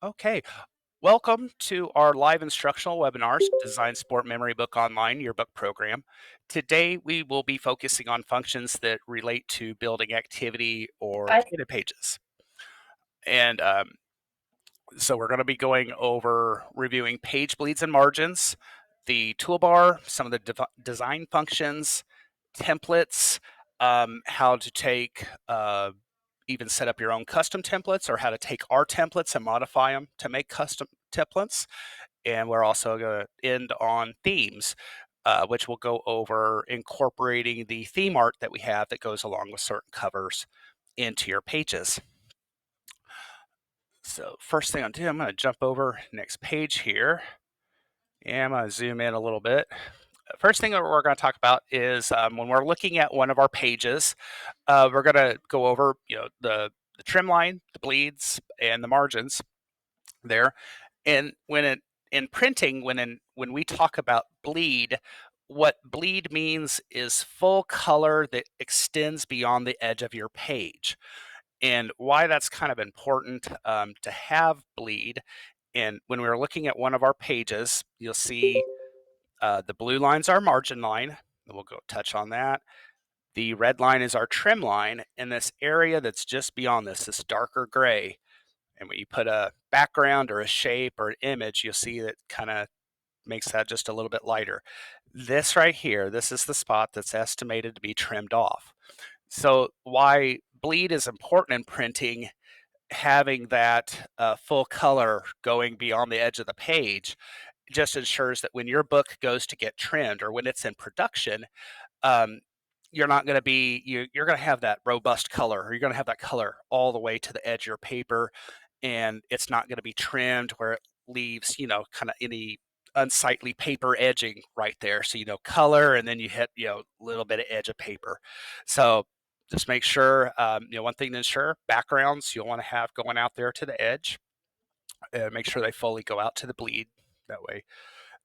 Okay, welcome to our live instructional webinars, Design Sport Memory Book Online Yearbook Program. Today, we will be focusing on functions that relate to building activity or I candid pages. And so we're going to be going over reviewing page bleeds and margins, the toolbar, some of the design functions, templates, how to take even set up your own custom templates, or how to take our templates and modify them to make custom templates. And we're also going to end on themes, which will go over incorporating the theme art that we have that goes along with certain covers into your pages. So first thing I'll do, I'm going to jump over next page here, and I'm going to zoom in a little bit. First thing that we're going to talk about is when we're looking at one of our pages, we're going to go over the trim line, the bleeds, and the margins there. And in printing, when we talk about bleed, what bleed means is full color that extends beyond the edge of your page. And why that's kind of important to have bleed. And when we're looking at one of our pages, you'll see the blue line's our margin line. We'll go touch on that. The red line is our trim line, and this area that's just beyond this darker gray. And when you put a background or a shape or an image, you'll see that kind of makes that just a little bit lighter. This right here, this is the spot that's estimated to be trimmed off. So why bleed is important in printing, having that full color going beyond the edge of the page just ensures that when your book goes to get trimmed or when it's in production, um, you're not going to be you're going to have that robust color, or you're going to have that color all the way to the edge of your paper, and it's not going to be trimmed where it leaves kind of any unsightly paper edging right there. So color, and then you hit a little bit of edge of paper. So just make sure, one thing to ensure, backgrounds you'll want to have going out there to the edge, make sure they fully go out to the bleed. That way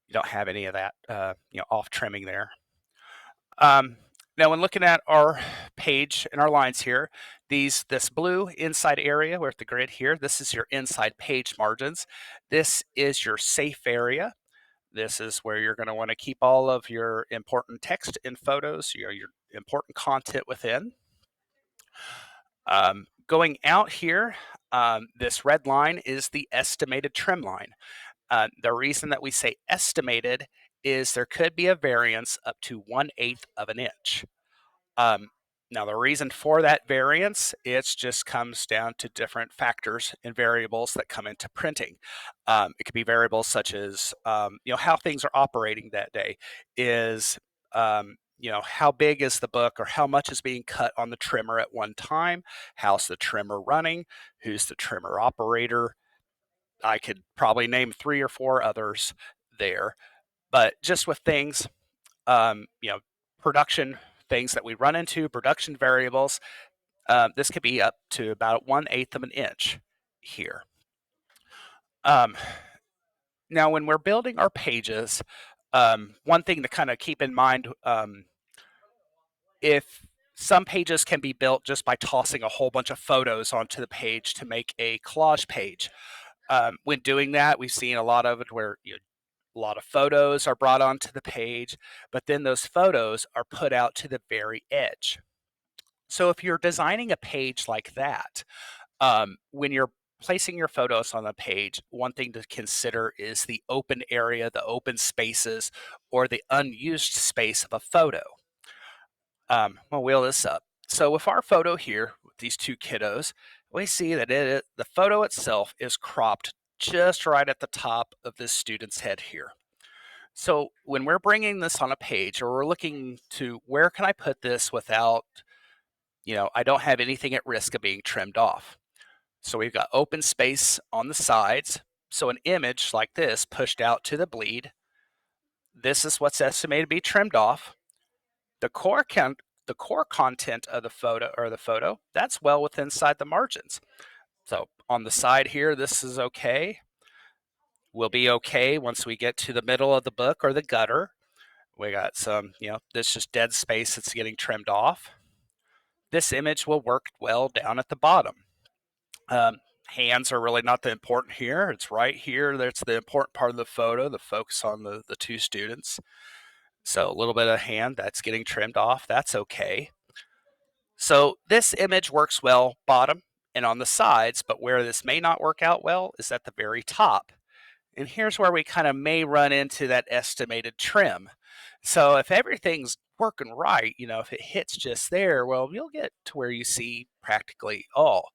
you don't have any of that off trimming there. Now, when looking at our page and our lines here, this blue inside area with the grid here, this is your inside page margins. This is your safe area. This is where you're going to want to keep all of your important text and photos, your important content within. Going out here, this red line is the estimated trim line. The reason that we say estimated is there could be a variance up to 1/8 of an inch. Um, Now, the reason for that variance, it just comes down to different factors and variables that come into printing. It could be variables such as, how things are operating that day. Is how big is the book, or how much is being cut on the trimmer at one time? How's the trimmer running? Who's the trimmer operator? I could probably name 3 or 4 others there. But just with things, um, you know, production things that we run into, production variables, this could be up to about 1/8 of an inch here. Um, Now, when we're building our pages, one thing to kind of keep in mind, if some pages can be built just by tossing a whole bunch of photos onto the page to make a collage page. When doing that, we've seen a lot of it where a lot of photos are brought onto the page, but then those photos are put out to the very edge. So if you're designing a page like that, when you're placing your photos on the page, one thing to consider is the open area, the open spaces, or the unused space of a photo. I'll wheel this up. So with our photo here, with these 2 kiddos, we see that the photo itself is cropped just right at the top of this student's head here. So when we're bringing this on a page, or we're looking to where can I put this without, I don't have anything at risk of being trimmed off. So we've got open space on the sides. So an image like this pushed out to the bleed, this is what's estimated to be trimmed off. The core content of the photo, that's well within inside the margins. So on the side here, this is okay. Will be okay once we get to the middle of the book or the gutter. We got some, this just dead space that's getting trimmed off. This image will work well down at the bottom. Um, hands are really not the important here. It's right here that's the important part of the photo, the focus on the two students. So a little bit of hand that's getting trimmed off. That's okay. So this image works well bottom and on the sides, but where this may not work out well is at the very top. And here's where we kind of may run into that estimated trim. So if everything's working right, if it hits just there, well, you'll get to where you see practically all.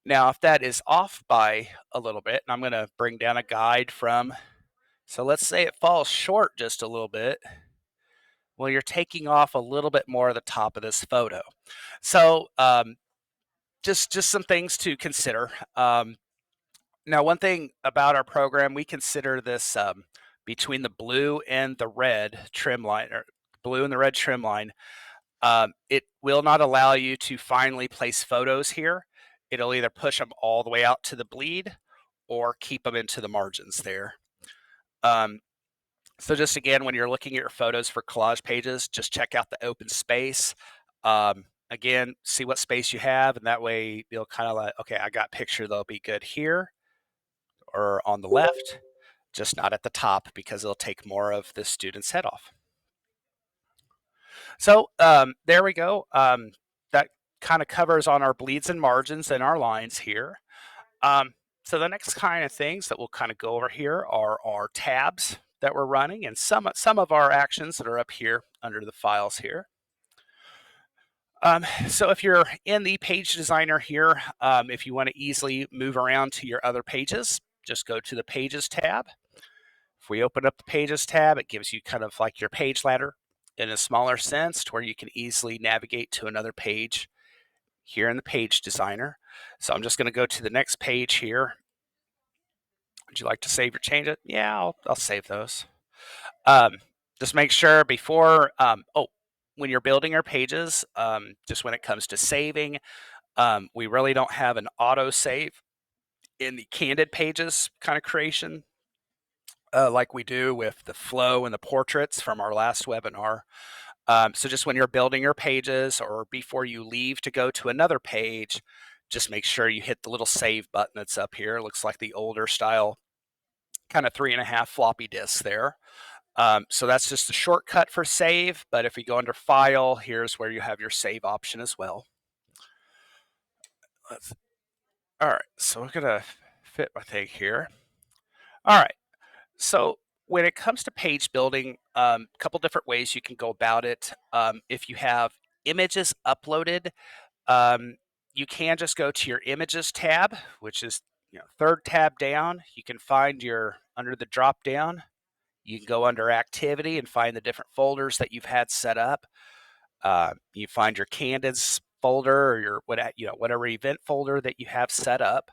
Now, if that is off by a little bit, and I'm going to bring down a guide from, so let's say it falls short just a little bit. Well, you're taking off a little bit more of the top of this photo. So just some things to consider. Now, one thing about our program, we consider this between the blue and the red trim line, or blue and the red trim line. It will not allow you to finally place photos here. It'll either push them all the way out to the bleed or keep them into the margins there. So just again, when you're looking at your photos for collage pages, just check out the open space. Again, see what space you have, and that way you'll kind of like, okay, I got picture that'll be good here or on the left, just not at the top because it'll take more of the student's head off. So there we go. That kind of covers on our bleeds and margins and our lines here. So the next kind of things that we'll kind of go over here are our tabs that we're running and some of our actions that are up here under the files here. So if you're in the page designer here, if you want to easily move around to your other pages, just go to the pages tab. If we open up the pages tab, it gives you kind of like your page ladder in a smaller sense to where you can easily navigate to another page here in the page designer. So I'm just going to go to the next page here. Would you like to save or change it? Yeah, I'll save those. Just make sure before, when you're building our pages, just when it comes to saving, we really don't have an auto save in the candid pages kind of creation like we do with the flow and the portraits from our last webinar. So just when you're building your pages or before you leave to go to another page, just make sure you hit the little save button that's up here. It looks like the older style kind of 3.5 floppy disks there. So that's just a shortcut for save, but if you go under file, here's where you have your save option as well. All right, so we're gonna fit my thing here. All right, so when it comes to page building, a couple different ways you can go about it. If you have images uploaded, you can just go to your images tab, which is third tab down. You can find under the drop down. You can go under activity and find the different folders that you've had set up. You find your candids folder or your whatever event folder that you have set up.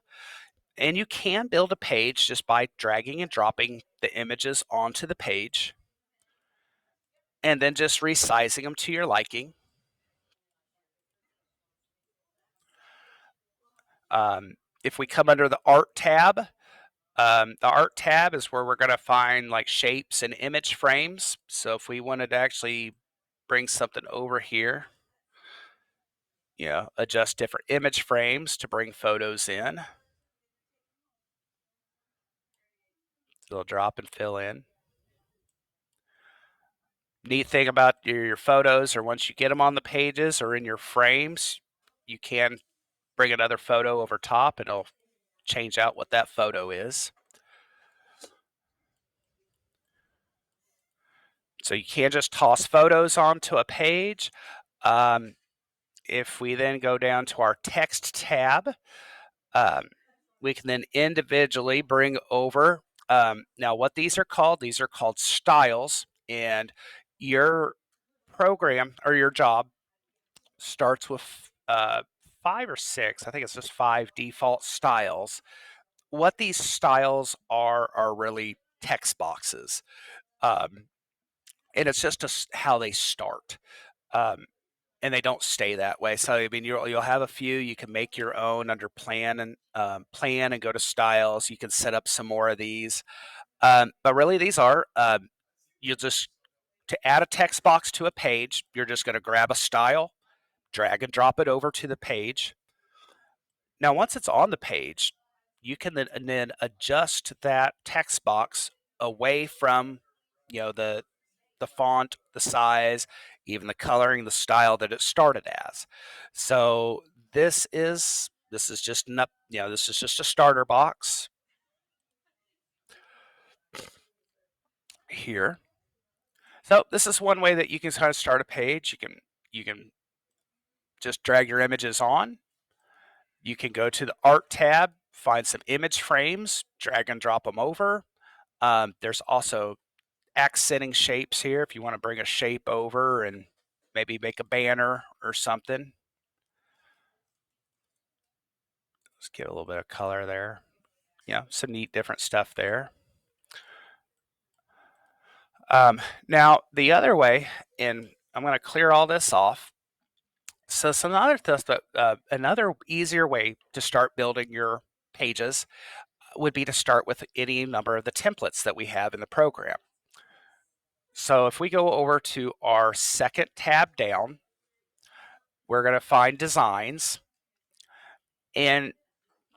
And you can build a page just by dragging and dropping the images onto the page and then just resizing them to your liking. If we come under the art tab, the art tab is where we're going to find like shapes and image frames. So if we wanted to actually bring something over here, adjust different image frames to bring photos in. They'll drop and fill in. Neat thing about your photos, or once you get them on the pages or in your frames, you can bring another photo over top and it'll change out what that photo is. So you can't just toss photos onto a page. If we then go down to our text tab, we can then individually bring over. Now what these are called styles, and your program or your job starts with 5 or 6, I think it's just 5 default styles. What these styles are really text boxes. And it's just how they start. And they don't stay that way. So I mean, you'll have a few. You can make your own under plan and go to styles. You can set up some more of these, but really these are you'll just to add a text box to a page. You're just going to grab a style, drag and drop it over to the page. Now, once it's on the page, you can then adjust that text box away from, the font, the size, even the coloring, the style that it started as. So this is just this is just a starter box here. So this is one way that you can kind of start a page. You can just drag your images on. You can go to the art tab, find some image frames, drag and drop them over. There's also accenting shapes here if you want to bring a shape over and maybe make a banner or something. Let's give a little bit of color there. Some neat different stuff there. Now the other way, and I'm going to clear all this off. So some other stuff, but another easier way to start building your pages would be to start with any number of the templates that we have in the program. So if we go over to our second tab down, we're going to find designs. And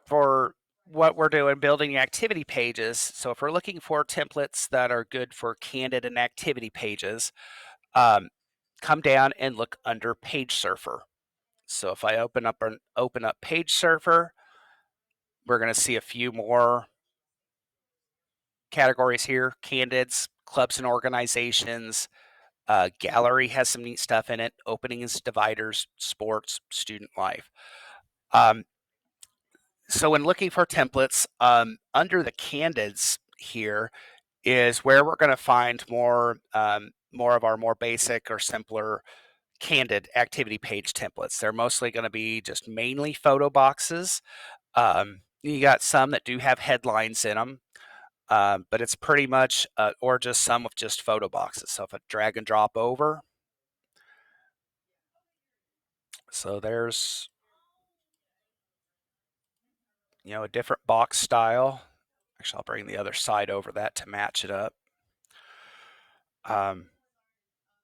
for what we're doing, building activity pages, so if we're looking for templates that are good for candid and activity pages, come down and look under Page Surfer. So if I open up Page Surfer, we're going to see a few more categories here: candids, clubs and organizations. Gallery has some neat stuff in it: openings, dividers, sports, student life. So when looking for templates, under the candids here is where we're going to find more of our more basic or simpler candid activity page templates. They're mostly going to be just mainly photo boxes. You got some that do have headlines in them, but it's pretty much, or just some with just photo boxes. So if I drag and drop over, so there's, a different box style. Actually, I'll bring the other side over that to match it up.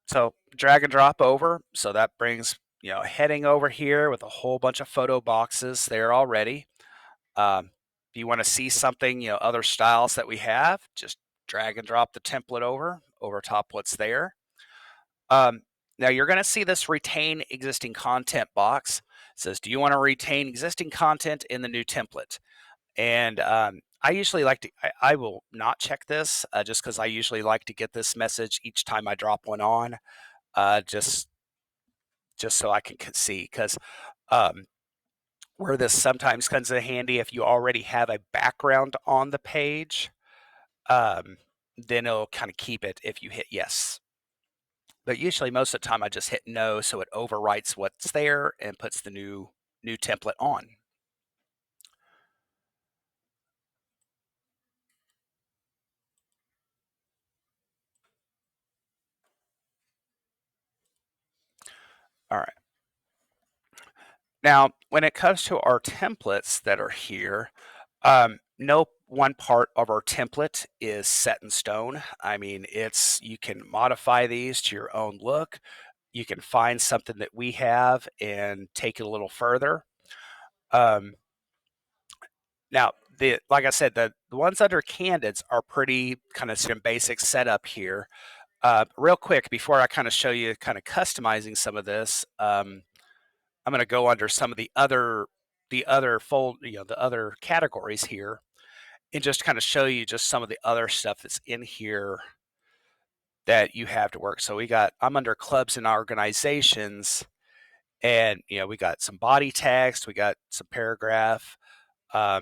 So drag and drop over. So that brings, a heading over here with a whole bunch of photo boxes there already. If you want to see something, other styles that we have, just drag and drop the template over top what's there. Now you're going to see this retain existing content box. It says, do you want to retain existing content in the new template? And I usually like to, I will not check this just because I usually like to get this message each time I drop one on, just so I can see, because where this sometimes comes in handy, if you already have a background on the page, then it'll kind of keep it if you hit yes. But usually most of the time I just hit no, so it overwrites what's there and puts the new template on. All right. Now, when it comes to our templates that are here, no one part of our template is set in stone. I mean, you can modify these to your own look. You can find something that we have and take it a little further. Now, like I said, the ones under candids are pretty kind of some basic setup here. Real quick, before I kind of show you kind of customizing some of this, I'm going to go under some of the other the other categories here, and just kind of show you just some of the other stuff that's in here that you have to work. So I'm under clubs and organizations, and we got some body text, we got some paragraph, so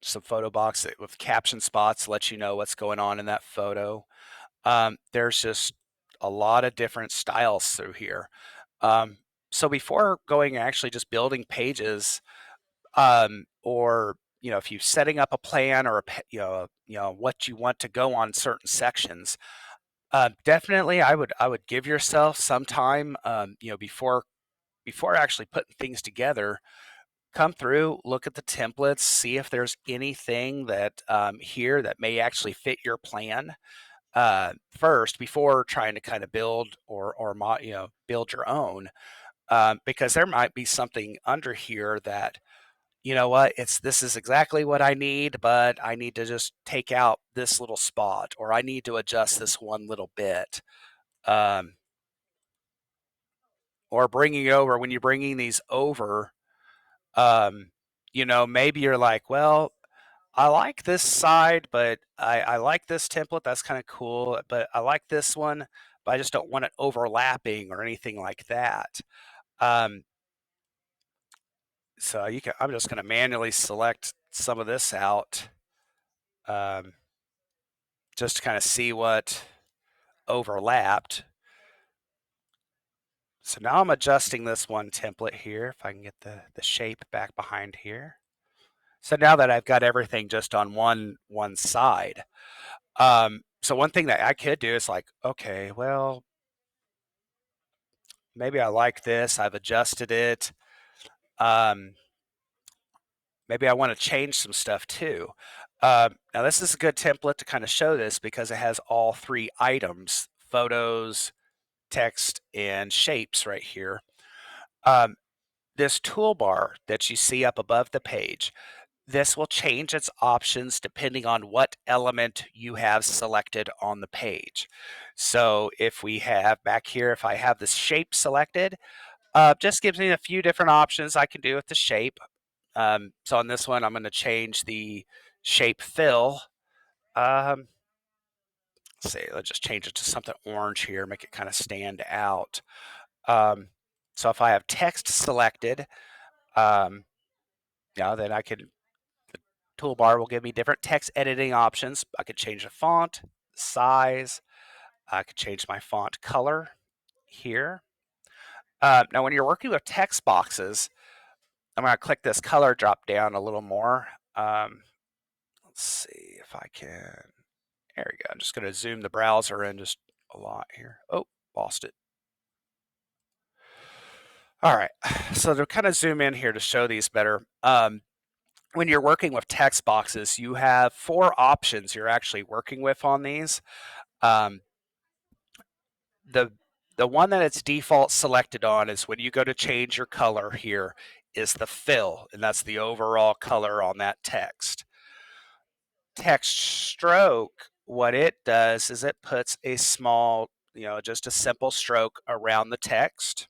some photo box with caption spots to let you know what's going on in that photo. There's just a lot of different styles through here. So before going and actually just building pages, or if you're setting up a plan or what you want to go on certain sections, definitely I would give yourself some time, before actually putting things together. Come through, look at the templates, see if there's anything that here that may actually fit your plan first before trying to kind of build or build your own, because there might be something under here that you know what, this is exactly what I need, but I need to just take out this little spot, or I need to adjust this one little bit. Um, or bringing over, when you're bringing these over, um, maybe you're like, well, I like this side, but I like this template. That's kind of cool, but I like this one, but I just don't want it overlapping or anything like that. Um, so I'm just going to manually select some of this out, um, just to kind of see what overlapped. So now I'm adjusting this one template here, if I can get the shape back behind here. So now that I've got everything just on one side, so one thing that I could do is like, okay, well, maybe I like this. I've adjusted it. Um, maybe I want to change some stuff too. Now this is a good template to kind of show this because it has all three items: photos, text, and shapes right here. Um, this toolbar that you see up above the page, this will change its options depending on what element you have selected on the page. So if we have back here, if I have this shape selected, just gives me a few different options I can do with the shape. So on this one, I'm going to change the shape fill. Um, let's just change it to something orange here, make it kind of stand out. Um, so if I have text selected, um, then I can, the toolbar will give me different text editing options. I could change the font, size. I could change my font color here. Now, when you're working with text boxes, I'm going to click this color drop down a little more. Let's see if I can. There we go. I'm just going to zoom the browser in just a lot here. Oh, lost it. All right. So to kind of zoom in here to show these better, when you're working with text boxes, you have four options you're actually working with on these. Um, the the one that it's default selected on is when you go to change your color here is the fill, and that's the overall color on that text. Text stroke, what it does is it puts a small, just a simple stroke around the text.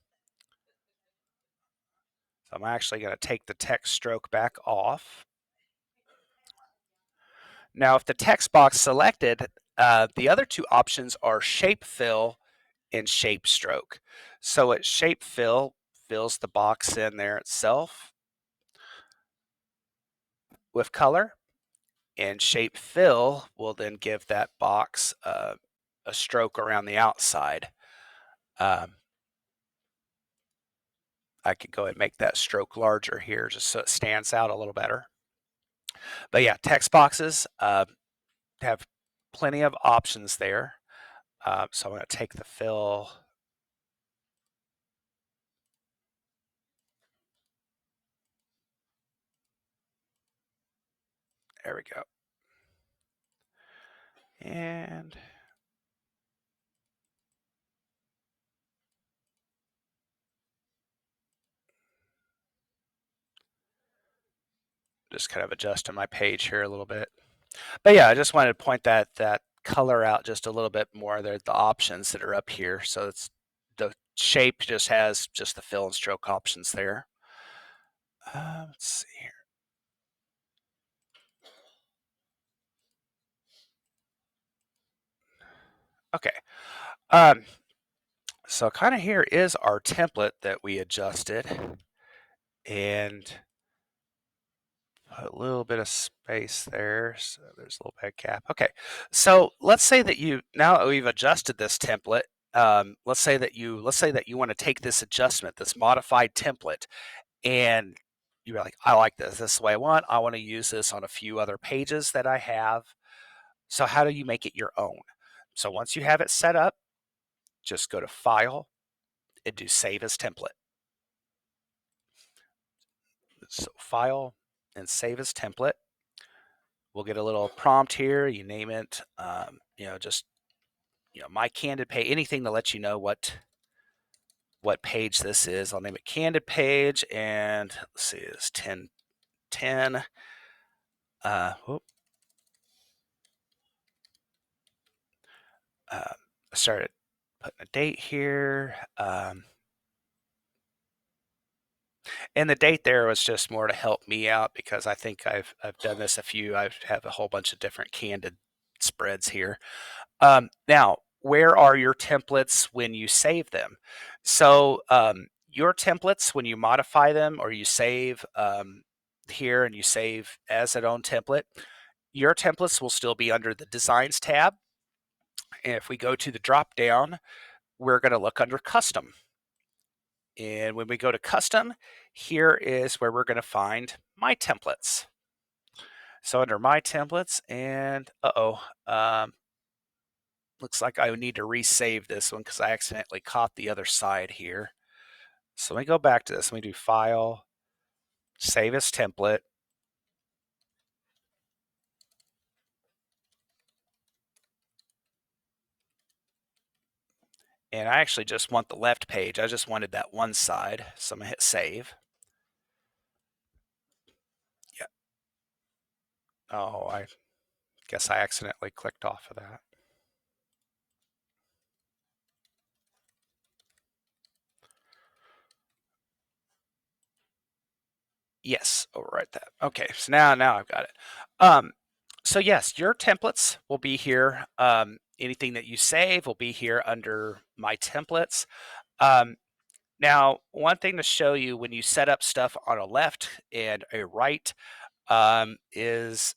So I'm actually going to take the text stroke back off. Now, if the text box selected, the other two options are shape fill and shape stroke. So at shape fill, fills the box in there itself with color, and shape fill will then give that box a stroke around the outside. I could go ahead and make that stroke larger here just so it stands out a little better. But yeah, text boxes have plenty of options there. So I'm going to take the fill. There we go. And just kind of adjusting my page here a little bit. But yeah, I just wanted to point that color out just a little bit more. There, the options that are up here. So it's the shape just has just the fill and stroke options there. Let's see here. Okay. So kind of here is our template that we adjusted, and put a little bit of space there. So there's a little bit of gap. Okay. So let's say that now that we've adjusted this template, let's say that you want to take this adjustment, this modified template, and you're like, I like this. This is the way I want. I want to use this on a few other pages that I have. So how do you make it your own? So once you have it set up, just go to File and do Save as Template. So File and Save as Template. We'll get a little prompt here. You name it, just my candid page, anything to let you know what page this is. I'll name it candid page, and let's see, it's 10 10. Whoop, I started putting a date here. And the date there was just more to help me out because I think I've done this I have a whole bunch of different candid spreads here. Now, where are your templates when you save them? So your templates, when you modify them or you save here and you save as an own template, your templates will still be under the Designs tab. And if we go to the drop down, we're going to look under Custom. And when we go to Custom, here is where we're going to find My Templates. So under My Templates, and looks like I need to resave this one because I accidentally caught the other side here. So let me go back to this. Let me do File, Save as Template. And I actually just want the left page. I just wanted that one side. So I'm going to hit Save. Yeah. Oh, I guess I accidentally clicked off of that. Yes, overwrite that. Okay, so now I've got it. So yes, your templates will be here. Anything that you save will be here under My Templates. Now, one thing to show you when you set up stuff on a left and a right is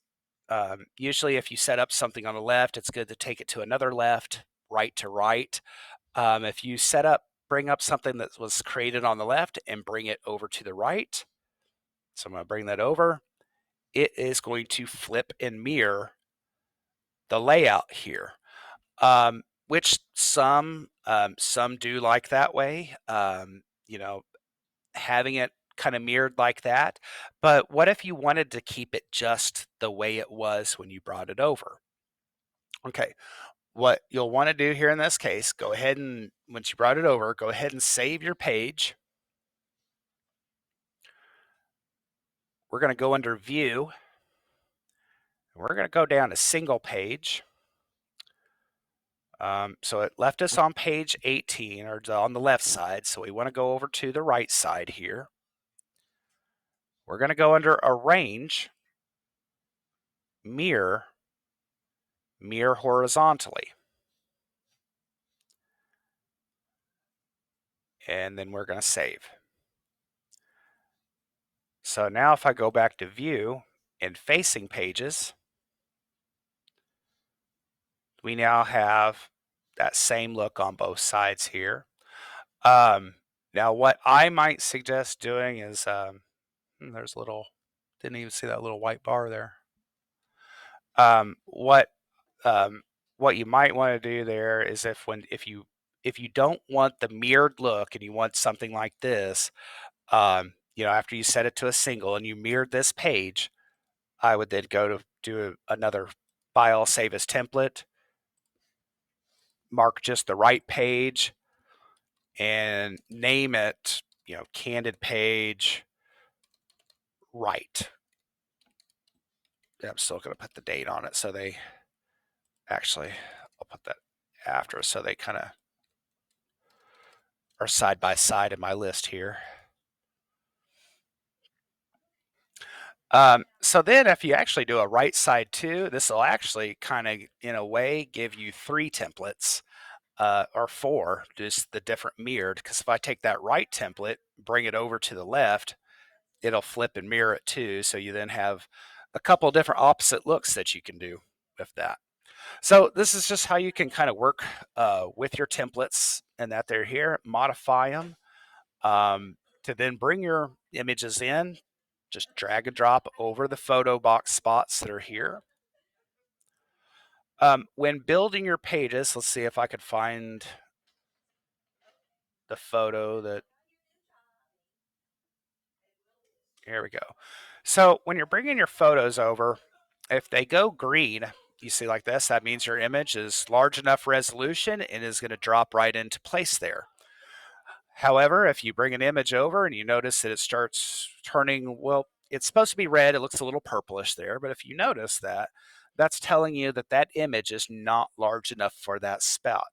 usually if you set up something on the left, it's good to take it to another left, right to right. If you bring up something that was created on the left and bring it over to the right, so I'm going to bring that over, it is going to flip and mirror the layout here, which some do like that way. You know, having it kind of mirrored like that. But what if you wanted to keep it just the way it was when you brought it over? Okay, what you'll want to do here in this case, go ahead and once you brought it over, go ahead and save your page. We're going to go under View. We're going to go down to Single Page. So it left us on page 18, or on the left side, so we want to go over to the right side here. We're going to go under Arrange, Mirror, Mirror horizontally. And then we're going to save. So now if I go back to View and Facing Pages, we now have that same look on both sides here. Now what I might suggest doing is, there's a little, didn't even see that little white bar there. What you might want to do there is if you don't want the mirrored look and you want something like this, after you set it to a single and you mirrored this page, I would then go to do another File, Save as Template, mark just the right page, and name it, Candid Page Right. I'm still going to put the date on it, so they actually, I'll put that after, so they kind of are side by side in my list here. So then if you actually do a right side too, this will actually kind of, in a way, give you 3 templates, or 4, just the different mirrored, because if I take that right template, bring it over to the left, it'll flip and mirror it too. So you then have a couple of different opposite looks that you can do with that. So this is just how you can kind of work with your templates and that they're here, modify them to then bring your images in. Just drag and drop over the photo box spots that are here. When building your pages, let's see if I could find the photo that, here we go. So when you're bringing your photos over, if they go green, you see like this, that means your image is large enough resolution and is going to drop right into place there. However, if you bring an image over and you notice that it starts turning, well, it's supposed to be red. It looks a little purplish there, but if you notice that, that's telling you that that image is not large enough for that spout.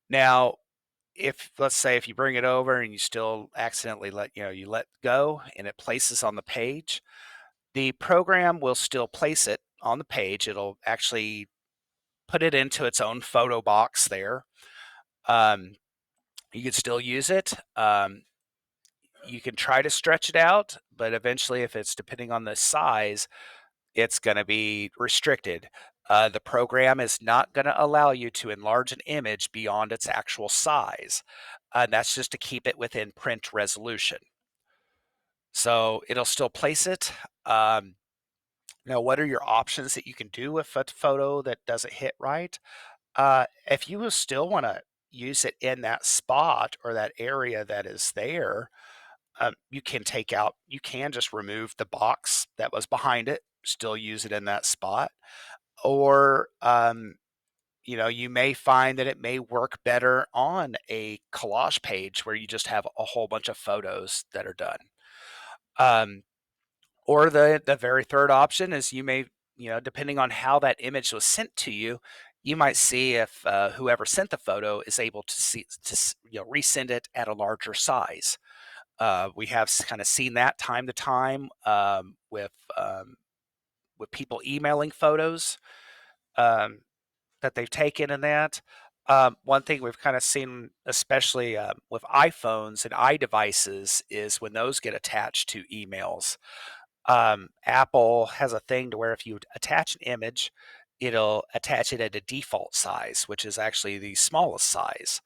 Now, if let's say if you bring it over and you still accidentally you let go and it places on the page, the program will still place it on the page. It'll actually put it into its own photo box there. Um, you can still use it. You can try to stretch it out, but eventually, if it's depending on the size, it's going to be restricted. The program is not going to allow you to enlarge an image beyond its actual size. And that's just to keep it within print resolution. So it'll still place it. Now, what are your options that you can do with a photo that doesn't hit right? If you still want to use it in that spot or that area that is there, you can just remove the box that was behind it, still use it in that spot. Or, you may find that it may work better on a collage page where you just have a whole bunch of photos that are done. Um, or the very third option is depending on how that image was sent to you, you might see if whoever sent the photo is able to resend it at a larger size. We have kind of seen that time to time with people emailing photos um, that they've taken in that. One thing we've kind of seen, especially with iPhones and iDevices, is when those get attached to emails. Apple has a thing to where if you attach an image, it'll attach it at a default size, which is actually the smallest size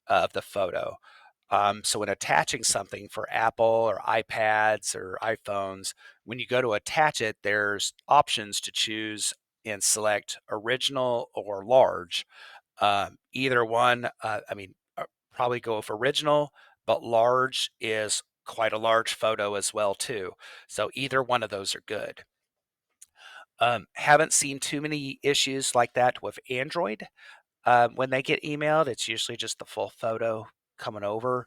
of the photo. So when attaching something for Apple or iPads or iPhones, when you go to attach it, there's options to choose and select original or large. Either one, probably go with original, but large is quite a large photo as well too. So either one of those are good. Haven't seen too many issues like that with Android. When they get emailed, it's usually just the full photo coming over.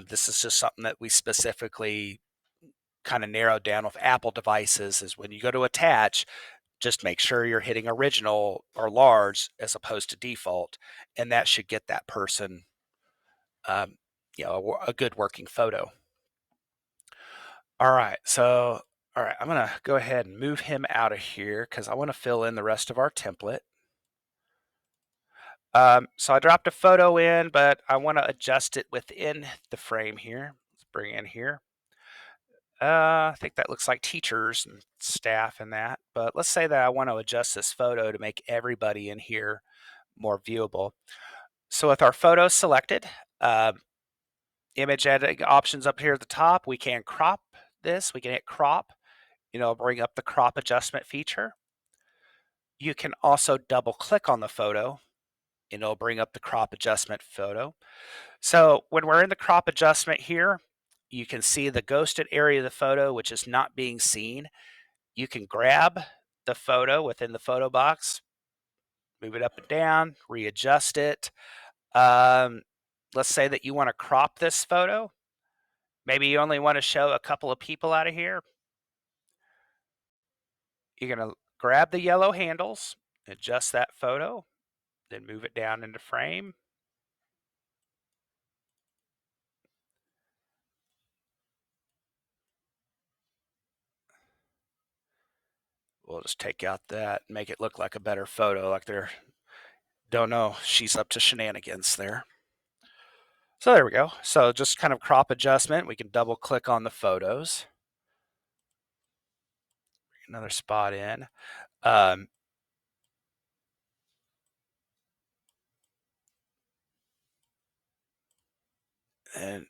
This is just something that we specifically kind of narrowed down with Apple devices is when you go to attach, just make sure you're hitting original or large as opposed to default, and that should get that person um, a good working photo. All right, I'm going to go ahead and move him out of here because I want to fill in the rest of our template. So I dropped a photo in, but I want to adjust it within the frame here. Let's bring in here. I think that looks like teachers and staff and that, but let's say that I want to adjust this photo to make everybody in here more viewable. So with our photo selected, image editing options up here at the top, we can crop this. We can hit crop, bring up the crop adjustment feature. You can also double click on the photo and it'll bring up the crop adjustment photo. So when we're in the crop adjustment here, you can see the ghosted area of the photo, which is not being seen. You can grab the photo within the photo box, move it up and down, readjust it. Let's say that you want to crop this photo. Maybe you only want to show a couple of people out of here. You're going to grab the yellow handles, adjust that photo, then move it down into frame. We'll just take out that, make it look like a better photo, like they're, don't know, she's up to shenanigans there. So there we go. So just kind of crop adjustment. We can double click on the photos. Another spot in. Um, and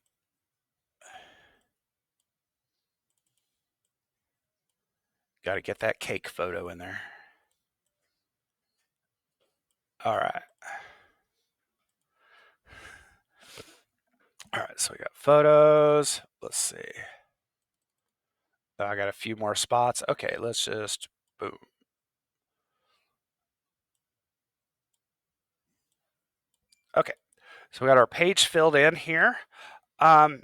got to get that cake photo in there. All right. All right, so we got photos. Let's see. I got a few more spots. Okay, let's just boom. Okay, so we got our page filled in here. Um,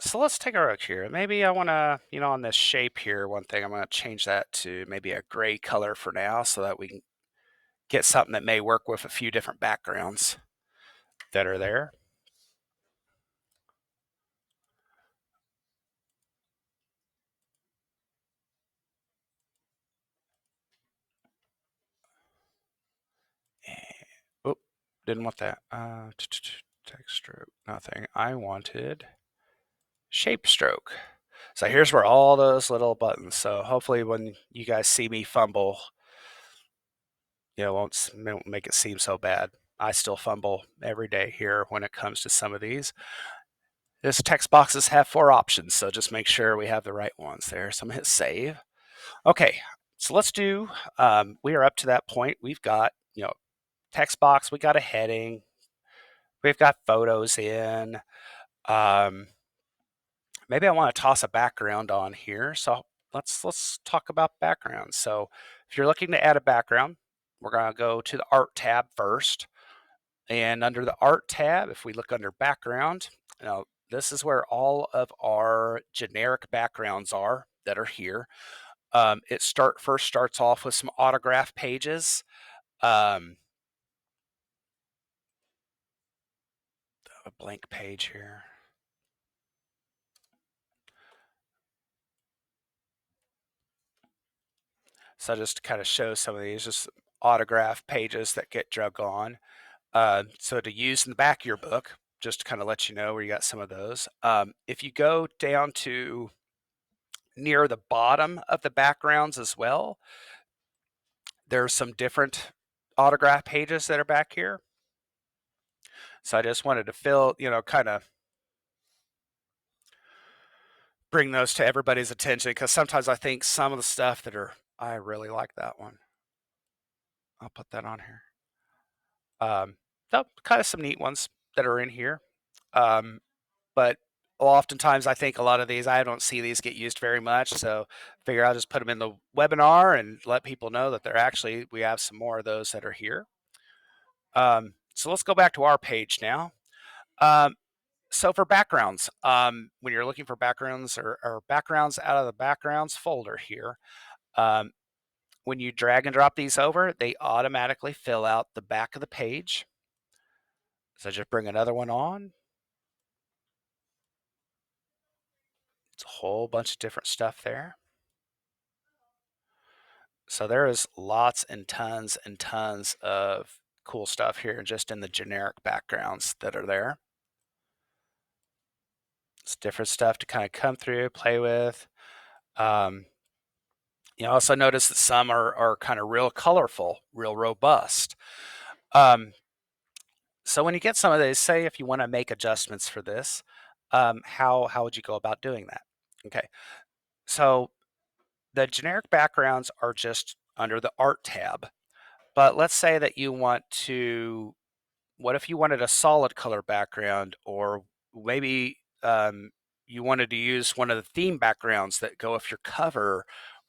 So let's take a look here. Maybe I want to, on this shape here, one thing, I'm going to change that to maybe a gray color for now so that we can get something that may work with a few different backgrounds that are there. Oh, didn't want that. Text stroke, nothing. I wanted shape stroke. So here's where all those little buttons. So hopefully when you guys see me fumble, won't make it seem so bad. I still fumble every day here when it comes to some of these. This text boxes have 4 options, so just make sure we have the right ones there. So I'm gonna hit save. Okay, so let's do, we are up to that point. We've got, text box, we got a heading, we've got photos in. Um, Maybe I want to toss a background on here. So let's talk about backgrounds. So if you're looking to add a background, we're gonna go to the art tab first. And under the art tab, if we look under background, now this is where all of our generic backgrounds are that are here. It first starts off with some autograph pages. A blank page here. So just to kind of show some of these, just autograph pages that get drug on. So to use in the back of your book, just to kind of let you know where you got some of those. If you go down to near the bottom of the backgrounds as well, there's some different autograph pages that are back here. So I just wanted to kind of bring those to everybody's attention because sometimes I think some of the stuff I really like that one. I'll put that on here. Kind of some neat ones that are in here. Um, but oftentimes I think a lot of these, I don't see these get used very much. So figure I'll just put them in the webinar and let people know that we have some more of those that are here. So let's go back to our page now. Um, so for backgrounds, when you're looking for backgrounds or backgrounds out of the backgrounds folder here, um, when you drag and drop these over, they automatically fill out the back of the page. So just bring another one on. It's a whole bunch of different stuff there. So there is lots and tons of cool stuff here just in the generic backgrounds that are there. It's different stuff to kind of come through, play with. You also notice that some are kind of real colorful, real robust. So when you get some of these, say if you want to make adjustments for this, how would you go about doing that? Okay, so the generic backgrounds are just under the art tab. But let's say that what if you wanted a solid color background, or maybe you wanted to use one of the theme backgrounds that go with your cover,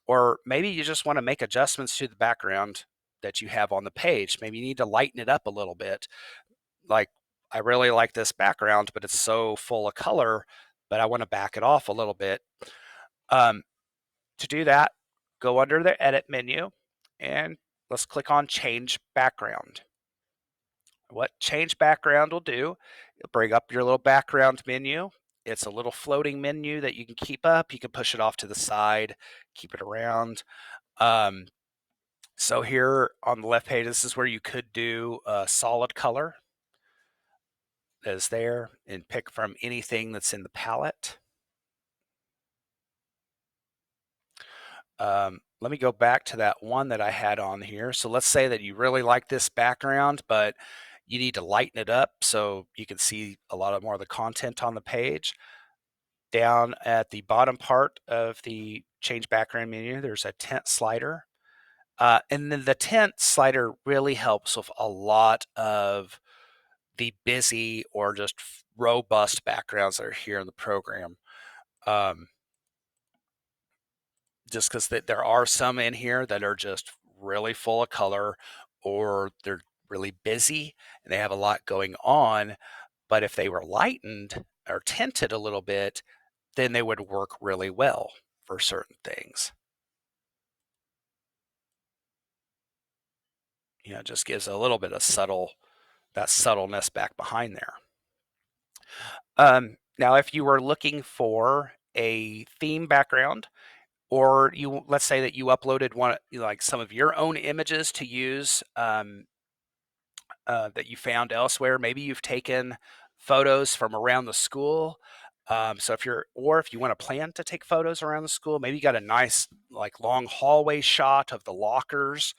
or maybe you just want to make adjustments to the background that you have on the page. Maybe you need to lighten it up a little bit. Like, I really like this background, but it's so full of color, but I want to back it off a little bit. To do that, go under the edit menu and let's click on change background. What change background will do, it'll bring up your little background menu. It's a little floating menu that you can keep up. You can push it off to the side, keep it around. So here on the left page, this is where you could do a solid color that is there and pick from anything that's in the palette. Let me go back to that one that I had on here. So let's say that you really like this background, but you need to lighten it up so you can see a lot more of the content on the page. Down at the bottom part of the change background menu, there's a tint slider. And then the tint slider really helps with a lot of the busy or just robust backgrounds that are here in the program. Just because there are some in here that are just really full of color, or they're really busy and they have a lot going on. But if they were lightened or tinted a little bit, then they would work really well for certain things. Just gives a little bit of that subtleness back behind there. Now, if you were looking for a theme background, or let's say that you uploaded like some of your own images to use, that you found elsewhere. Maybe you've taken photos from around the school. So if you want to plan to take photos around the school, maybe you got a nice like long hallway shot of the lockers,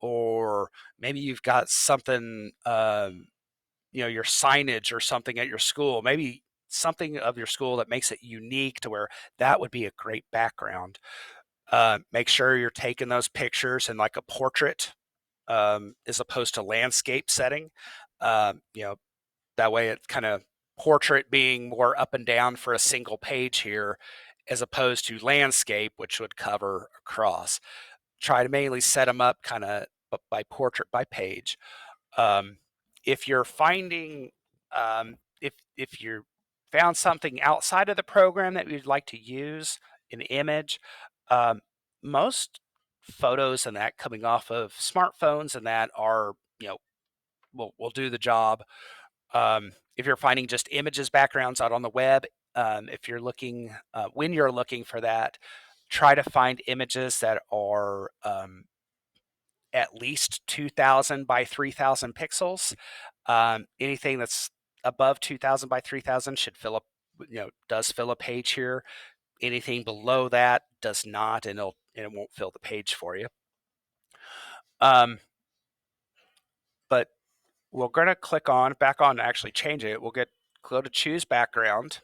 or maybe you've got something, your signage or something at your school, maybe something of your school that makes it unique to where that would be a great background. Make sure you're taking those pictures in like a portrait, as opposed to landscape setting. Um, you know, that way it's kind of portrait being more up and down for a single page here, as opposed to landscape, which would cover across. Try to mainly set them up kind of by portrait by page. Um, if you're finding, if you found something outside of the program that you'd like to use, an image, um, most photos and that coming off of smartphones and that are, will do the job. If you're finding just images backgrounds out on the web, if you're looking, when you're looking for that, try to find images that are, at least 2000 by 3000 pixels. Anything that's above 2000 by 3000 should does fill a page here. Anything below that does not, and it won't fill the page for you. But we're going to click back on to actually change it. We'll go to choose background.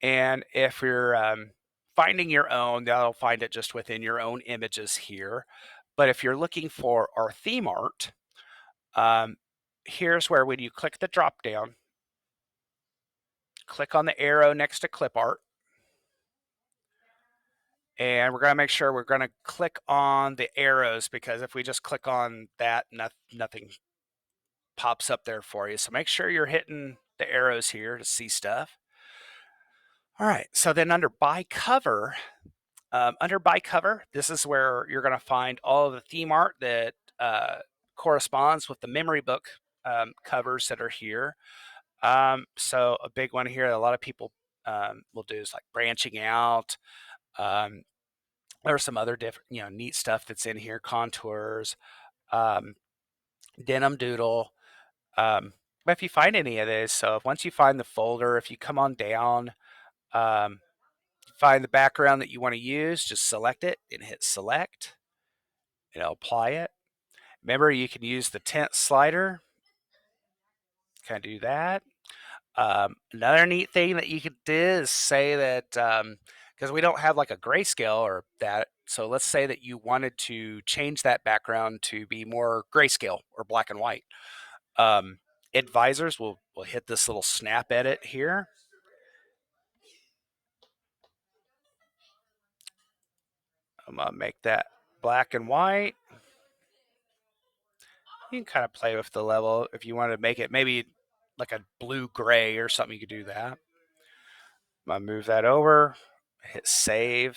And if you're, finding your own, that'll find it just within your own images here. But if you're looking for our theme art, here's where when you click the drop down, click on the arrow next to clip art. And we're going to make sure we're going to click on the arrows, because if we just click on that, nothing pops up there for you. So make sure you're hitting the arrows here to see stuff. All right, so then under by cover, this is where you're going to find all of the theme art that corresponds with the memory book, covers that are here. So a big one here that a lot of people, will do is like branching out. Um, there's some other different, neat stuff that's in here, contours, um, denim doodle. But if you find any of this, so once you find the folder, if you come on down, um, find the background that you want to use, just select it and hit select, and it'll apply it. Remember, you can use the tint slider, kind of do that. Another neat thing that you could do is say that, because we don't have like a grayscale or that, so let's say that you wanted to change that background to be more grayscale or black and white. Advisors will hit this little snap edit here. I'm gonna make that black and white. You can kind of play with the level if you want to make it maybe like a blue gray or something. You could do that. I'm gonna move that over, hit save.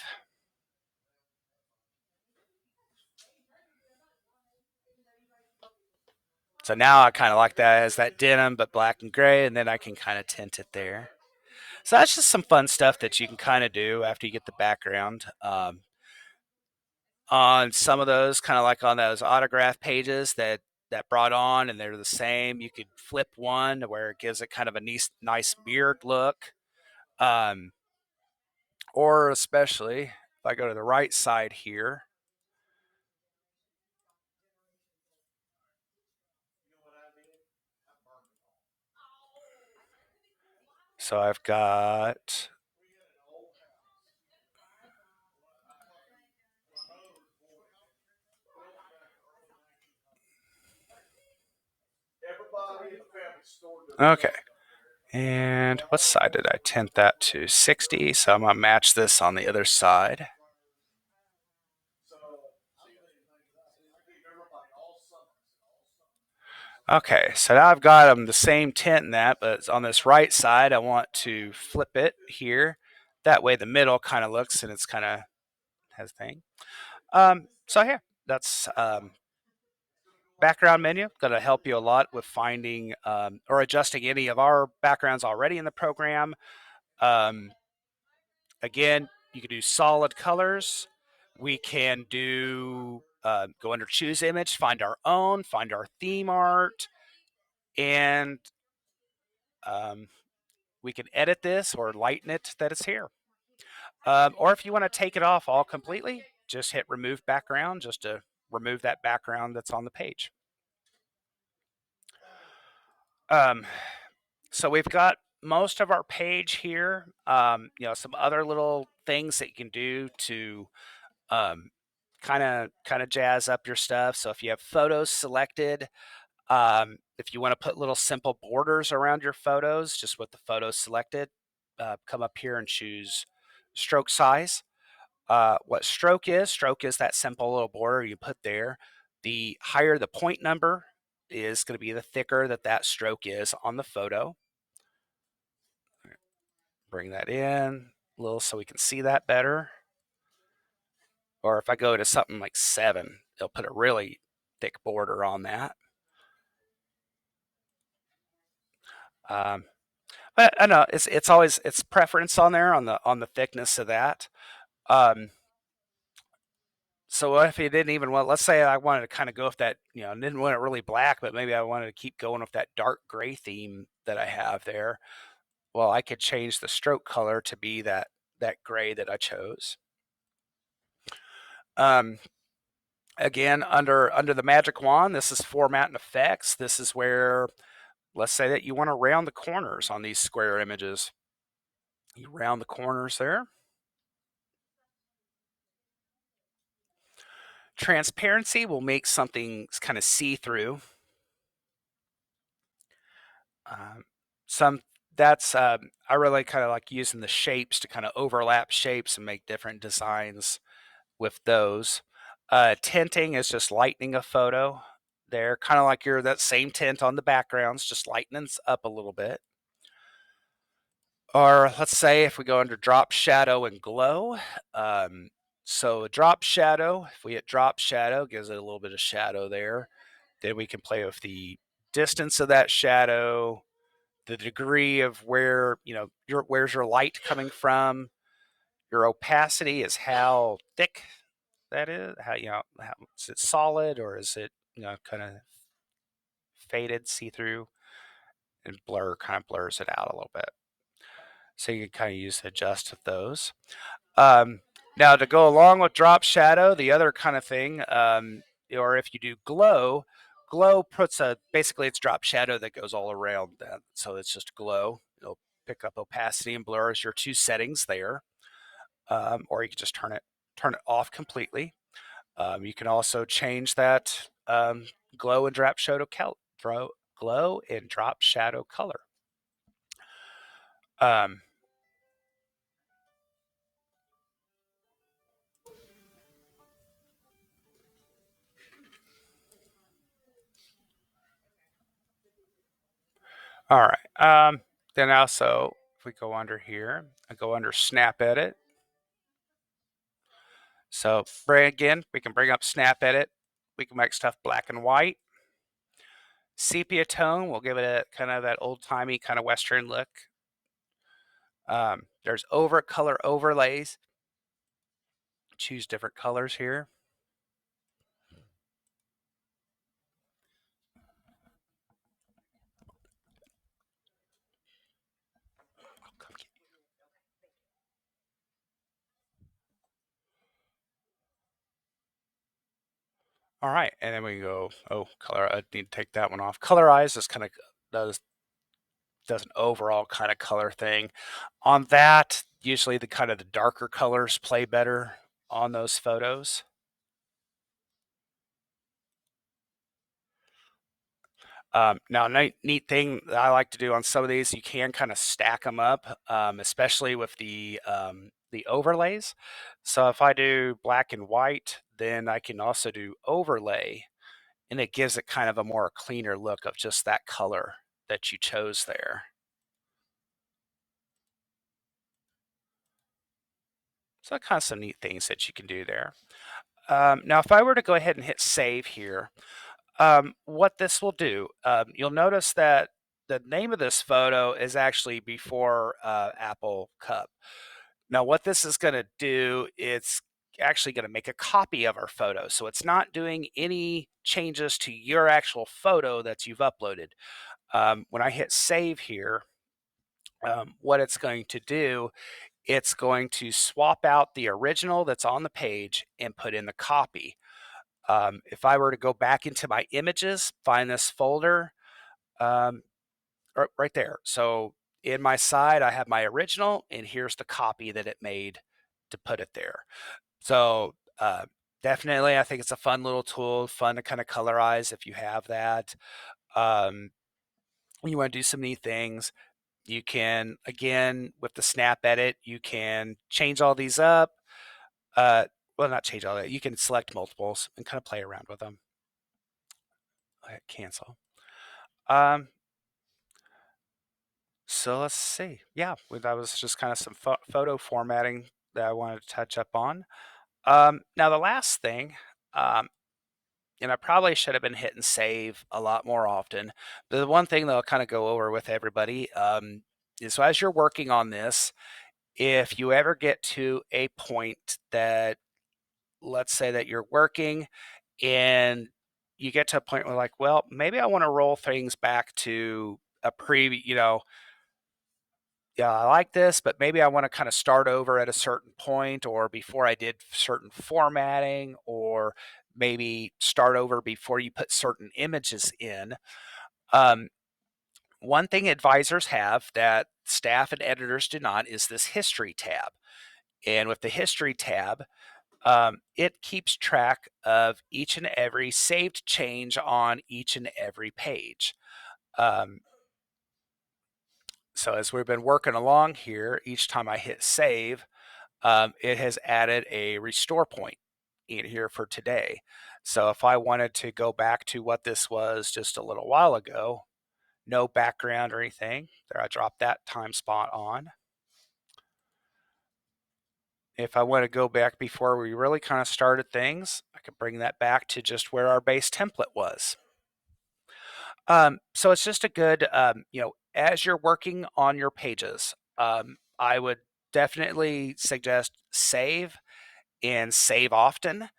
So now I kind of like that as that denim, but black and gray, and then I can kind of tint it there. So that's just some fun stuff that you can kind of do after you get the background. On some of those, kind of like on those autograph pages that brought on, and they're the same. You could flip one where it gives it kind of a nice mirrored look. Um, or especially if I go to the right side here, so I've got, okay. And what side did I tint that to? 60. So I'm going to match this on the other side. Okay, so now I've got them the same tint in that, but on this right side, I want to flip it here. That way the middle kind of looks and it's kind of has thing. So yeah, that's background menu. Going to help you a lot with finding or adjusting any of our backgrounds already in the program. Um, Again, you can do solid colors. We can do go under choose image, find our own, find our theme art, and um, we can edit this or lighten it that it's here. Or if you want to take it off all completely, just hit remove background just to remove that background that's on the page. Um, so we've got most of our page here. Some other little things that you can do to kind of jazz up your stuff. So if you have photos selected, if you want to put little simple borders around your photos, just with the photos selected, come up here and choose stroke size. What stroke is that simple little border you put there. The higher the point number is going to be the thicker that stroke is on the photo. Bring that in a little so we can see that better. Or if I go to something like 7, it'll put a really thick border on that. Um, but I know it's always it's preference on there on the thickness of that. Um, so what if you didn't even want? Let's say I wanted to kind of go with that, didn't want it really black, but maybe I wanted to keep going with that dark gray theme that I have there. Well, I could change the stroke color to be that gray that I chose. Um, Again, under the magic wand, this is format and effects. This is where, let's say that you want to round the corners on these square images. You round the corners there. Transparency will make something kind of see-through. Um, some that's I really kind of like using the shapes to kind of overlap shapes and make different designs with those. Tinting is just lightening a photo there, kind of like that same tint on the backgrounds, just lightening up a little bit. Or let's say if we go under drop shadow and glow. So a drop shadow, if we hit drop shadow, gives it a little bit of shadow there. Then we can play with the distance of that shadow, the degree of where, where's your light coming from. Your opacity is how thick that is. How is it solid or is it, kind of faded, see through, and blur kind of blurs it out a little bit. So you can kind of use to adjust those. Now to go along with drop shadow, the other kind of thing, or if you do glow, glow puts basically it's drop shadow that goes all around that. So it's just glow. It'll pick up opacity and blur as your two settings there. Or you can just turn it off completely. You can also change that glow and drop shadow glow and drop shadow color. Um, all right. Then also, if we go under here, I go under Snap Edit. So again, we can bring up Snap Edit. We can make stuff black and white. Sepia tone, we'll give it a kind of that old-timey kind of Western look. There's color overlays. Choose different colors here. All right, and then we go, color, I need to take that one off. Colorize is kind of does an overall kind of color thing. On that, usually the kind of the darker colors play better on those photos. Now, neat thing that I like to do on some of these, you can kind of stack them up, especially with the overlays. So if I do black and white, then I can also do overlay, and it gives it kind of a more cleaner look of just that color that you chose there. So kind of some neat things that you can do there. Now, if I were to go ahead and hit save here, what this will do, you'll notice that the name of this photo is actually before Apple Cup. Now, what this is going to do, it's actually going to make a copy of our photo. So it's not doing any changes to your actual photo that you've uploaded. When I hit save here, what it's going to do, it's going to swap out the original that's on the page and put in the copy. If I were to go back into my images, find this folder, um, right there. So in my side, I have my original, and here's the copy that it made to put it there. So definitely, I think it's a fun little tool, fun to kind of colorize if you have that. Um, you want to do some neat things. You can, again, with the snap edit, you can change all these up. Well, not change all that. You can select multiples and kind of play around with them. Hit cancel. Um, so let's see. Yeah, that was just kind of some photo formatting that I wanted to touch up on. Now the last thing, um, and I probably should have been hitting save a lot more often. The one thing that I'll kind of go over with everybody is, so as you're working on this, if you ever get to a point that, let's say that you're working and you get to a point where, like, well, maybe I want to roll things back to a yeah, I like this, but maybe I want to kind of start over at a certain point, or before I did certain formatting, or maybe start over before you put certain images in. Um, one thing advisors have that staff and editors do not is this history tab. And with the history tab, it keeps track of each and every saved change on each and every page. Um, so as we've been working along here, each time I hit save, it has added a restore point in here for today. So if I wanted to go back to what this was just a little while ago, no background or anything, there I dropped that time spot on. If I want to go back before we really kind of started things, I could bring that back to just where our base template was. So it's just a good, as you're working on your pages, I would definitely suggest save and save often.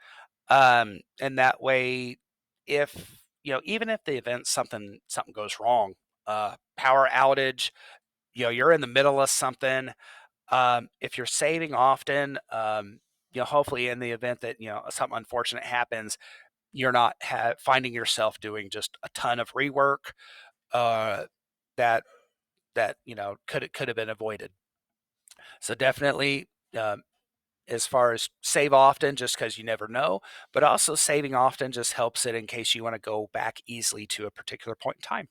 And that way, if, even if the event, something goes wrong, power outage, you're in the middle of something, if you're saving often, hopefully in the event that, something unfortunate happens, you're not finding yourself doing just a ton of rework uh, that could have been avoided. So definitely, as far as save often, just because you never know, but also saving often just helps it in case you want to go back easily to a particular point in time.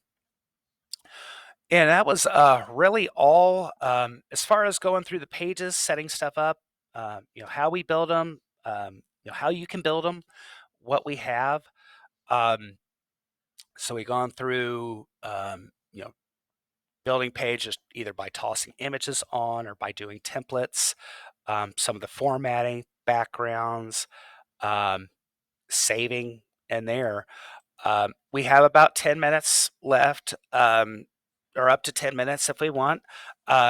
And that was really all as far as going through the pages, setting stuff up, how we build them, how you can build them, what we have. Um, so we've gone through, building pages either by tossing images on or by doing templates, some of the formatting, backgrounds, um, saving in there. We have about 10 minutes left, or up to 10 minutes if we want. I'm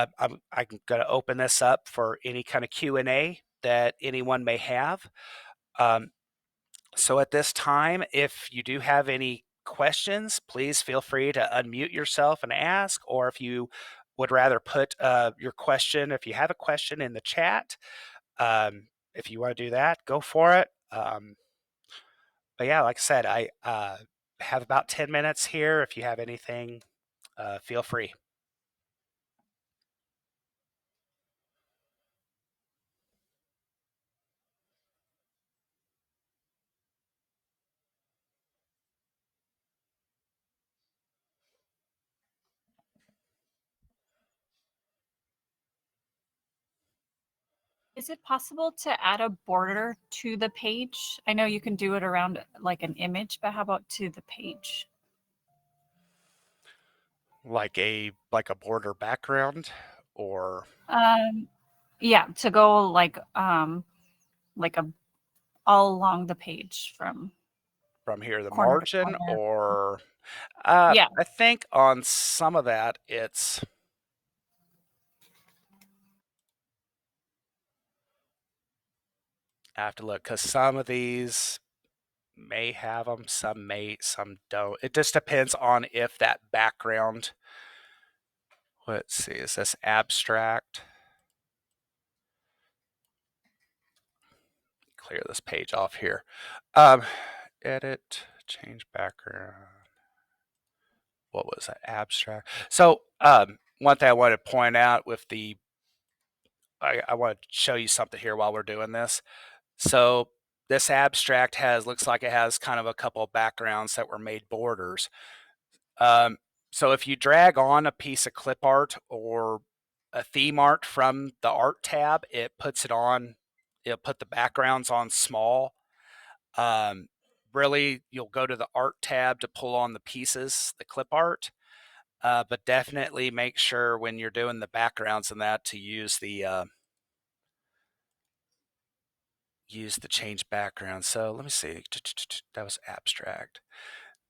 going to open this up for any kind of Q&A that anyone may have. Um, so at this time, if you do have any questions, please feel free to unmute yourself and ask, or if you would rather put your question, if you have a question in the chat, if you want to do that, go for it. But yeah, like I said, I have about 10 minutes here. If you have anything, feel free. Is it possible to add a border to the page? I know you can do it around like an image, but how about to the page? Like a border background, or Um, Yeah, to go like a all along the page from From here, the corner to margin, corner. or Yeah. I think on some of that it's, I have to look because some of these may have them, some may, some don't. It just depends on if that background. Let's see, is this abstract? Clear this page off here. Um, Edit, change background. What was that? Abstract. So one thing I want to point out with the, I want to show you something here while we're doing this. So this abstract looks like it has kind of a couple of backgrounds that were made borders. Um, so if you drag on a piece of clip art or a theme art from the art tab, it puts it on, it'll put the backgrounds on small. Um, Really, you'll go to the art tab to pull on the pieces, the clip art, but definitely make sure when you're doing the backgrounds and that to use the change background. So let me see. That was abstract.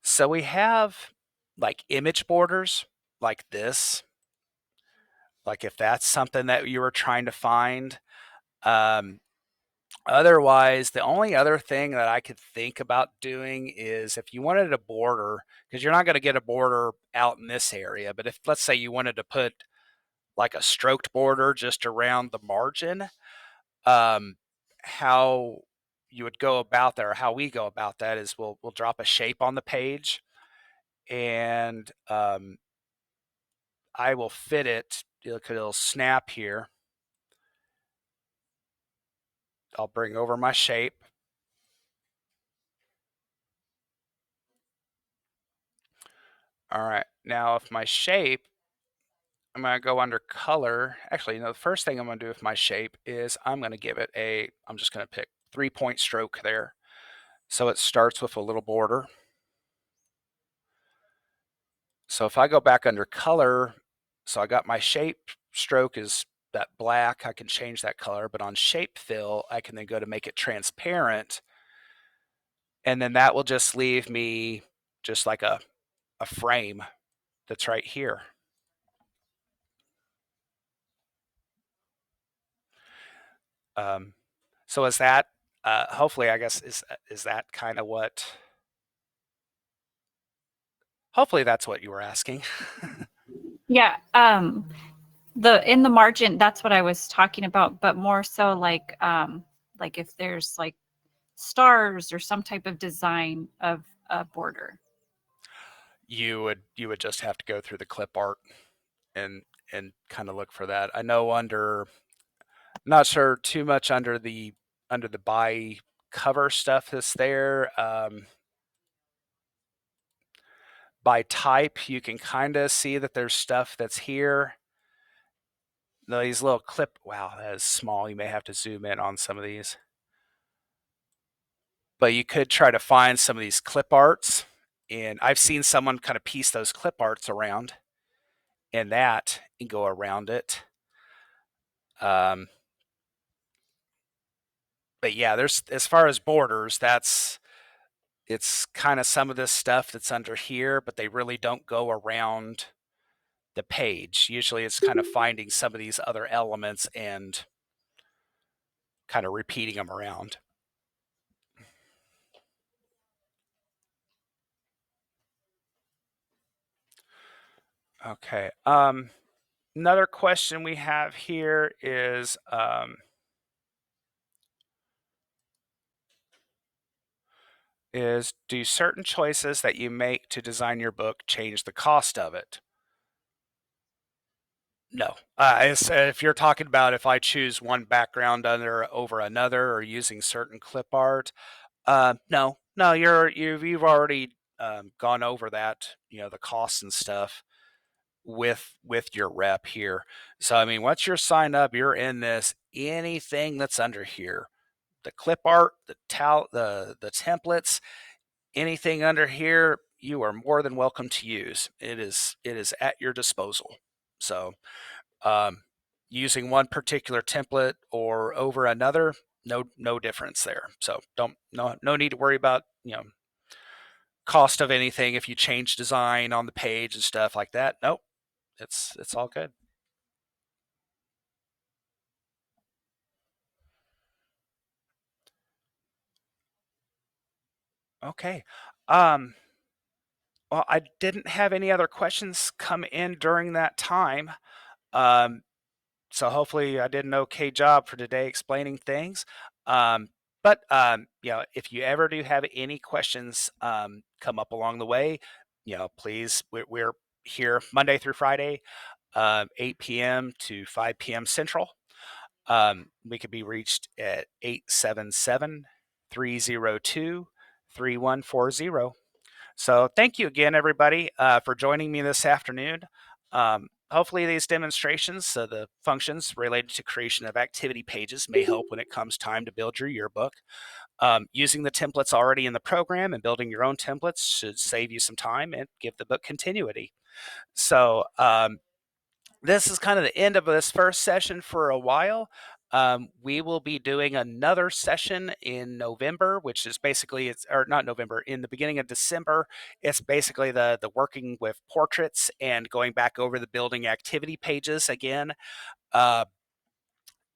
So we have like image borders like this, like if that's something that you were trying to find. Um, Otherwise, the only other thing that I could think about doing is if you wanted a border, because you're not going to get a border out in this area, but if let's say you wanted to put like a stroked border just around the margin, um, how you would go about that, or how we go about that, is we'll drop a shape on the page, and I will fit it. It'll snap here. I'll bring over my shape. All right, now if my shape, I'm going to go under color. Actually, the first thing I'm going to do with my shape is I'm going to give it I'm just going to pick 3-point stroke there. So it starts with a little border. So if I go back under color, so I got my shape stroke is that black, I can change that color, but on shape fill, I can then go to make it transparent. And then that will just leave me just like a frame that's right here. Um, so is that, hopefully, I guess, is that kind of what, hopefully that's what you were asking. Yeah. The in the margin, that's what I was talking about, but more so like if there's like stars or some type of design of a border. You would just have to go through the clip art and kind of look for that. I know under, not sure too much under the by cover stuff that's there. By type, you can kind of see that there's stuff that's here. These little clip, wow, that is small. You may have to zoom in on some of these. But you could try to find some of these clip arts. And I've seen someone kind of piece those clip arts around and go around it. Um, but yeah, there's, as far as borders, it's kind of some of this stuff that's under here, but they really don't go around the page. Usually it's kind of finding some of these other elements and kind of repeating them around. Okay. Another question we have here is do certain choices that you make to design your book change the cost of it? No. If you're talking about if I choose one background over another or using certain clip art, no, no, you've already gone over that, the costs and stuff with your rep here. So I mean, once you're signed up, you're in this. Anything that's under here, the clip art, the templates, anything under here, you are more than welcome to use. It is at your disposal. So, um, using one particular template or over another, no difference there. So no need to worry about cost of anything if you change design on the page and stuff like that. Nope, it's all good. Okay. Um, well, I didn't have any other questions come in during that time. Um, so hopefully I did an okay job for today explaining things. Um, but if you ever do have any questions come up along the way, please, we're here Monday through Friday, 8 p.m. to 5 p.m. Central. We could be reached at 877 302 3140. So thank you again, everybody, for joining me this afternoon. Hopefully these demonstrations, the functions related to creation of activity pages, may help when it comes time to build your yearbook. Using the templates already in the program and building your own templates should save you some time and give the book continuity. So this is kind of the end of this first session for a while. We will be doing another session in November, which is basically or not November, in the beginning of December. It's basically the working with portraits and going back over the building activity pages again. Uh,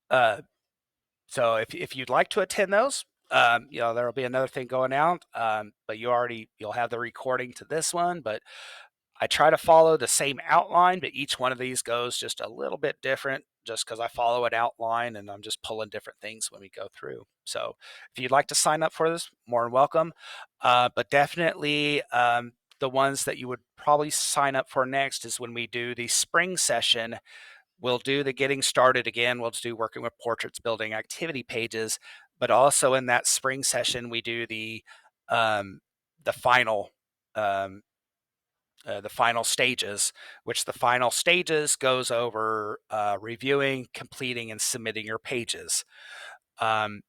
uh, so if you'd like to attend those, there'll be another thing going out. But you'll have the recording to this one, but I try to follow the same outline, but each one of these goes just a little bit different just because I follow an outline and I'm just pulling different things when we go through. So if you'd like to sign up for this, more than welcome. But definitely the ones that you would probably sign up for next is when we do the spring session. We'll do the getting started again. We'll do working with portraits, building activity pages, but also in that spring session, we do um, the final um, the final stages, which the final stages goes over reviewing, completing, and submitting your pages. Um,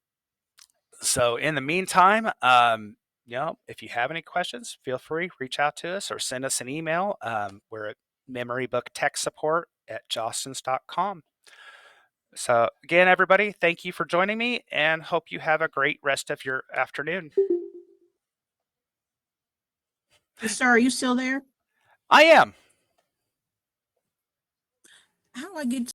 so in the meantime, if you have any questions, feel free, reach out to us or send us an email. We're at memorybook.techsupport@jostens.com. So again, everybody, thank you for joining me and hope you have a great rest of your afternoon. Sir, are you still there? I am. How do I get